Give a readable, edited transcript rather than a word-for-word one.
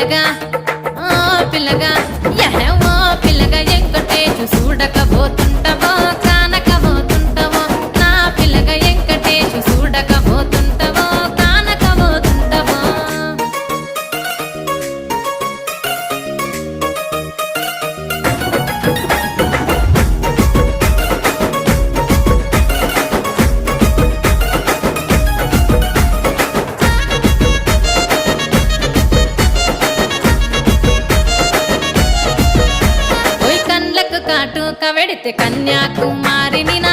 పిల్లగా ఓ పిల్లగా యహో పిల్లగా ఎంకటేశు చూడకపోతుంటవో కానకపోతుంటవో నా పిల్లగా ఎంకటేశు చూడకపోతుంటవో కానకపోతుంటవో ఓయ్ కండ్లకు కాటు కవెడితే కన్యాకుమారిని నా